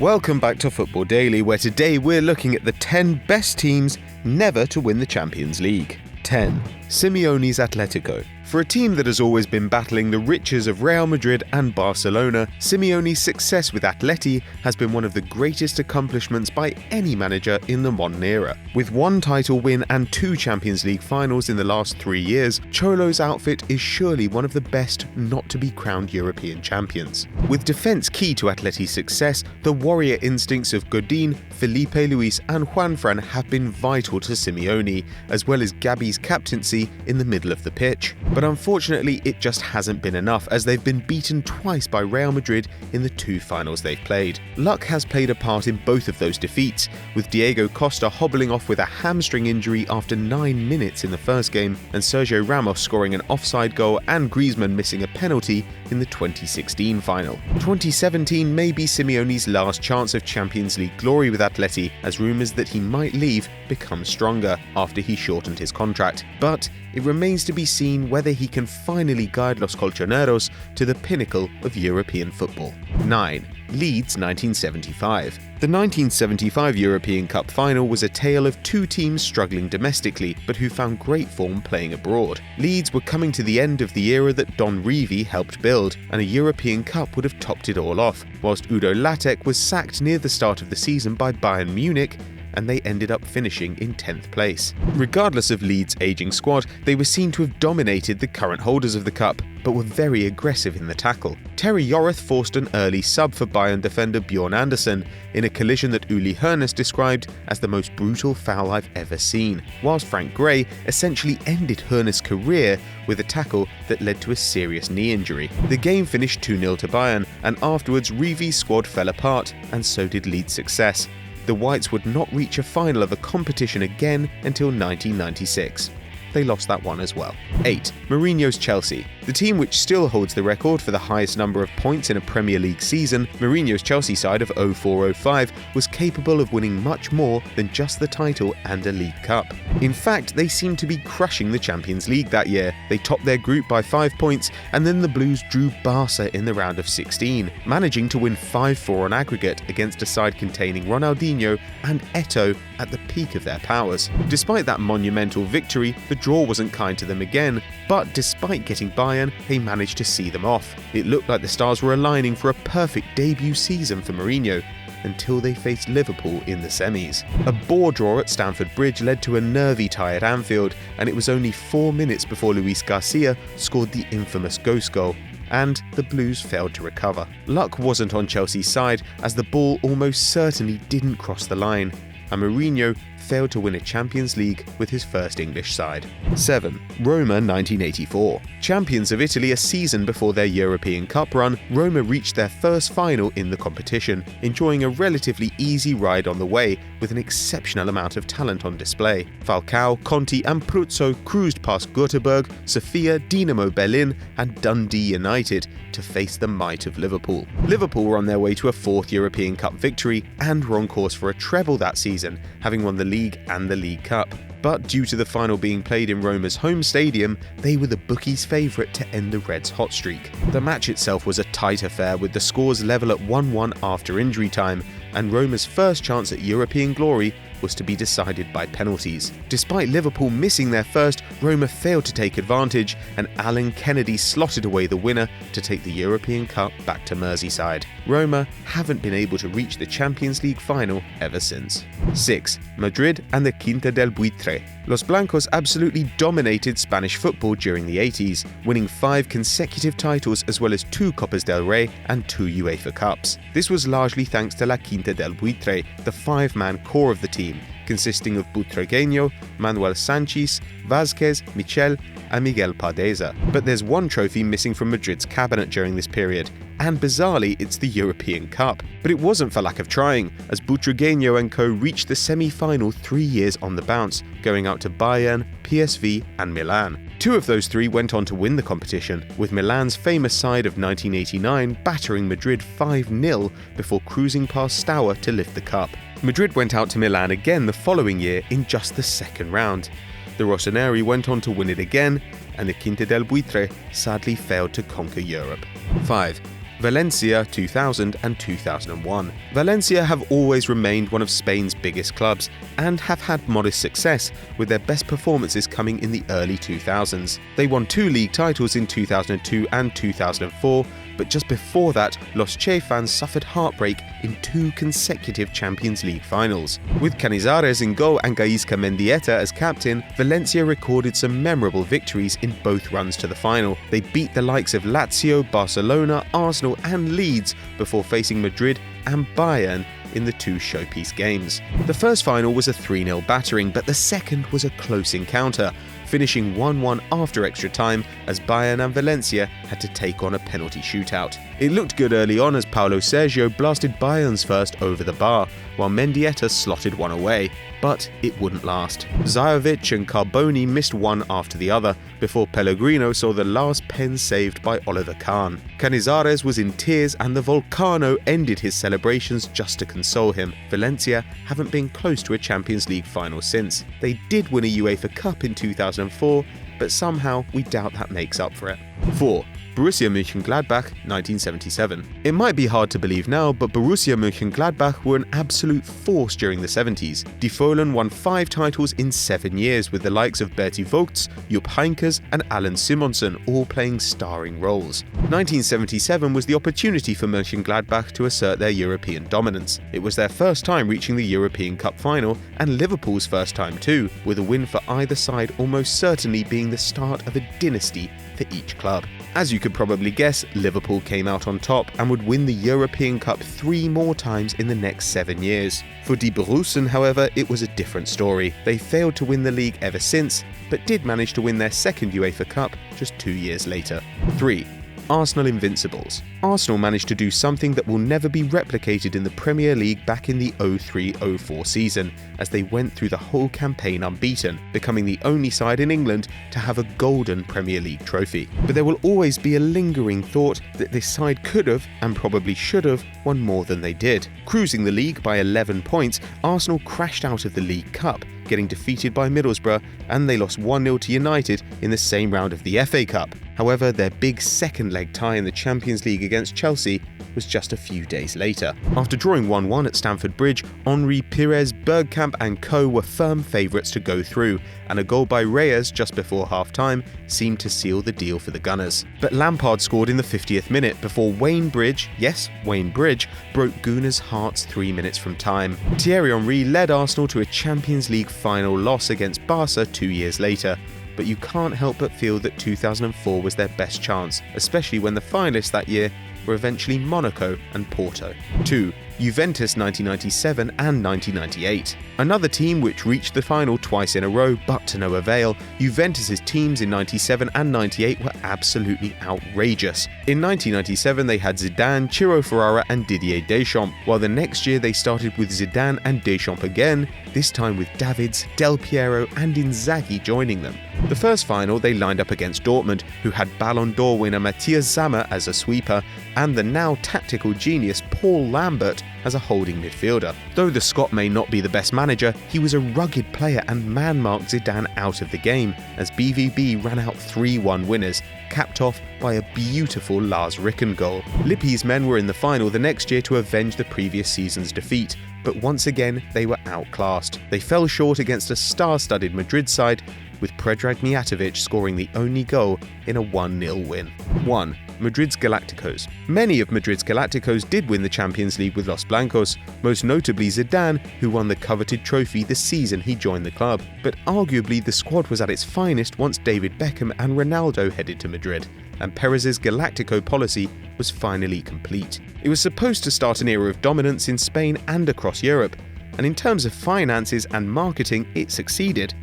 Welcome back to Football Daily, where today we're looking at the 10 best teams never to win the Champions League. 10. Simeone's Atletico. For a team that has always been battling the riches of Real Madrid and Barcelona, Simeone's success with Atleti has been one of the greatest accomplishments by any manager in the modern era. With one title win and 2 Champions League finals in the last 3 years, Cholo's outfit is surely one of the best not to be crowned European champions. With defence key to Atleti's success, the warrior instincts of Godin, Felipe Luis and Juanfran have been vital to Simeone, as well as Gabi's captaincy in the middle of the pitch. But unfortunately, it just hasn't been enough, as they've been beaten twice by Real Madrid in the 2 finals they've played. Luck has played a part in both of those defeats, with Diego Costa hobbling off with a hamstring injury after 9 minutes in the first game, and Sergio Ramos scoring an offside goal and Griezmann missing a penalty in the 2016 final. 2017 may be Simeone's last chance of Champions League glory with Atleti, as rumours that he might leave become stronger after he shortened his contract. But it remains to be seen whether he can finally guide Los Colchoneros to the pinnacle of European football. 9. Leeds 1975. The 1975 European Cup final was a tale of 2 teams struggling domestically, but who found great form playing abroad. Leeds were coming to the end of the era that Don Revie helped build, and a European Cup would have topped it all off, whilst Udo Lattek was sacked near the start of the season by Bayern Munich, and they ended up finishing in 10th place. Regardless of Leeds' ageing squad, they were seen to have dominated the current holders of the cup, but were very aggressive in the tackle. Terry Yorath forced an early sub for Bayern defender Bjorn Andersen in a collision that Uli Hoeneß described as the most brutal foul I've ever seen, whilst Frank Gray essentially ended Hoeneß' career with a tackle that led to a serious knee injury. The game finished 2-0 to Bayern, and afterwards Revie's squad fell apart, and so did Leeds' success. The Whites would not reach a final of a competition again until 1996. They lost that one as well. 8. Mourinho's Chelsea. The team which still holds the record for the highest number of points in a Premier League season, Mourinho's Chelsea side of 04-05 was capable of winning much more than just the title and a League Cup. In fact, they seemed to be crushing the Champions League that year. They topped their group by 5 points, and then the Blues drew Barca in the round of 16, managing to win 5-4 on aggregate against a side containing Ronaldinho and Eto'o at the peak of their powers. Despite that monumental victory, the draw wasn't kind to them again, but despite getting Bayern, they managed to see them off. It looked like the stars were aligning for a perfect debut season for Mourinho, until they faced Liverpool in the semis. A bore draw at Stamford Bridge led to a nervy tie at Anfield, and it was only 4 minutes before Luis Garcia scored the infamous ghost goal, and the Blues failed to recover. Luck wasn't on Chelsea's side, as the ball almost certainly didn't cross the line, and Mourinho failed to win a Champions League with his first English side. 7. Roma 1984. Champions of Italy a season before their European Cup run, Roma reached their first final in the competition, enjoying a relatively easy ride on the way with an exceptional amount of talent on display. Falcao, Conti and Pruzzo cruised past Göteborg, Sofia, Dinamo Berlin and Dundee United to face the might of Liverpool. Liverpool were on their way to a 4th European Cup victory and were on course for a treble that season, having won the League and the League Cup. But due to the final being played in Roma's home stadium, they were the bookies' favourite to end the Reds' hot streak. The match itself was a tight affair, with the scores level at 1-1 after injury time, and Roma's first chance at European glory was to be decided by penalties. Despite Liverpool missing their first, Roma failed to take advantage, and Alan Kennedy slotted away the winner to take the European Cup back to Merseyside. Roma haven't been able to reach the Champions League final ever since. 6. Madrid and the Quinta del Buitre. Los Blancos absolutely dominated Spanish football during the 80s, winning 5 consecutive titles as well as 2 Copas del Rey and 2 UEFA Cups. This was largely thanks to La Quinta del Buitre, the 5-man core of the team, consisting of Butragueño, Manuel Sanchez, Vázquez, Michel and Miguel Pardeza. But there's one trophy missing from Madrid's cabinet during this period, and bizarrely it's the European Cup. But it wasn't for lack of trying, as Butragueño and co reached the semi-final 3 years on the bounce, going out to Bayern, PSV and Milan. 2 of those 3 went on to win the competition, with Milan's famous side of 1989 battering Madrid 5-0 before cruising past Stour to lift the cup. Madrid went out to Milan again the following year in just the second round. The Rossoneri went on to win it again, and the Quinta del Buitre sadly failed to conquer Europe. 5. Valencia 2000 and 2001. Valencia have always remained one of Spain's biggest clubs and have had modest success, with their best performances coming in the early 2000s. They won 2 league titles in 2002 and 2004, but just before that, Los Che fans suffered heartbreak in 2 consecutive Champions League finals. With Canizares in goal and Gaisca Mendieta as captain, Valencia recorded some memorable victories in both runs to the final. They beat the likes of Lazio, Barcelona, Arsenal and Leeds before facing Madrid and Bayern in the 2 showpiece games. The first final was a 3-0 battering, but the second was a close encounter, finishing 1-1 after extra time as Bayern and Valencia had to take on a penalty shootout. It looked good early on as Paulo Sergio blasted Bayern's first over the bar, while Mendieta slotted one away, but it wouldn't last. Zajovic and Carboni missed one after the other before Pellegrino saw the last pen saved by Oliver Kahn. Canizares was in tears and the Volcano ended his celebrations just to console him. Valencia haven't been close to a Champions League final since. They did win a UEFA Cup in 2004, but somehow we doubt that makes up for it. 4. Borussia Monchengladbach 1977. It might be hard to believe now, but Borussia Monchengladbach were an absolute force during the 70s. Die Fohlen won 5 titles in 7 years, with the likes of Bertie Vogts, Jupp Heynckes and Alan Simonsen all playing starring roles. 1977 was the opportunity for Monchengladbach to assert their European dominance. It was their first time reaching the European Cup final and Liverpool's first time too, with a win for either side almost certainly being the start of a dynasty for each club. As you could probably guess, Liverpool came out on top and would win the European Cup 3 more times in the next 7 years. For Die Borussen, however, it was a different story. They failed to win the league ever since, but did manage to win their second UEFA Cup just 2 years later. 3. Arsenal Invincibles. Arsenal managed to do something that will never be replicated in the Premier League back in the 03-04 season, as they went through the whole campaign unbeaten, becoming the only side in England to have a golden Premier League trophy. But there will always be a lingering thought that this side could have, and probably should have, won more than they did. Cruising the league by 11 points, Arsenal crashed out of the League Cup, getting defeated by Middlesbrough, and they lost 1-0 to United in the same round of the FA Cup. However, their big second-leg tie in the Champions League against Chelsea was just a few days later. After drawing 1-1 at Stamford Bridge, Henri Pires, Bergkamp and co were firm favourites to go through, and a goal by Reyes just before half-time seemed to seal the deal for the Gunners. But Lampard scored in the 50th minute before Wayne Bridge, yes, Wayne Bridge, broke Gunners' hearts 3 minutes from time. Thierry Henry led Arsenal to a Champions League final loss against Barca 2 years later, but you can't help but feel that 2004 was their best chance, especially when the finalists that year were eventually Monaco and Porto. 2. Juventus 1997 and 1998. Another team which reached the final twice in a row, but to no avail. Juventus' teams in 97 and 98 were absolutely outrageous. In 1997 they had Zidane, Ciro Ferrara and Didier Deschamps, while the next year they started with Zidane and Deschamps again, this time with Davids, Del Piero and Inzaghi joining them. The first final they lined up against Dortmund, who had Ballon d'Or winner Matthias Sammer as a sweeper and the now tactical genius Paul Lambert as a holding midfielder. Though the Scot may not be the best manager, he was a rugged player and man-marked Zidane out of the game, as BVB ran out 3-1 winners, capped off by a beautiful Lars Ricken goal. Lippi's men were in the final the next year to avenge the previous season's defeat, but once again they were outclassed. They fell short against a star-studded Madrid side, with Predrag Mijatovic scoring the only goal in a 1-0 win. 1. Madrid's Galacticos. Many of Madrid's Galacticos did win the Champions League with Los Blancos, most notably Zidane, who won the coveted trophy the season he joined the club. But arguably the squad was at its finest once David Beckham and Ronaldo headed to Madrid, and Perez's Galactico policy was finally complete. It was supposed to start an era of dominance in Spain and across Europe, and in terms of finances and marketing it succeeded.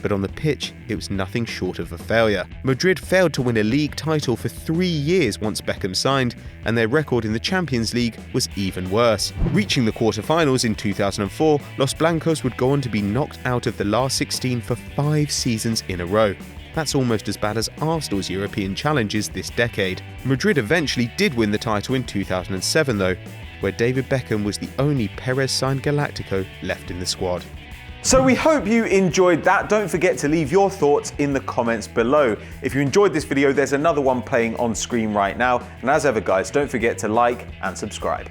But on the pitch, it was nothing short of a failure. Madrid failed to win a league title for 3 years once Beckham signed, and their record in the Champions League was even worse. Reaching the quarter-finals in 2004, Los Blancos would go on to be knocked out of the last 16 for 5 seasons in a row. That's almost as bad as Arsenal's European challenges this decade. Madrid eventually did win the title in 2007 though, where David Beckham was the only Perez-signed Galactico left in the squad. So we hope you enjoyed that. Don't forget to leave your thoughts in the comments below. If you enjoyed this video, there's another one playing on screen right now. And as ever guys, don't forget to like and subscribe.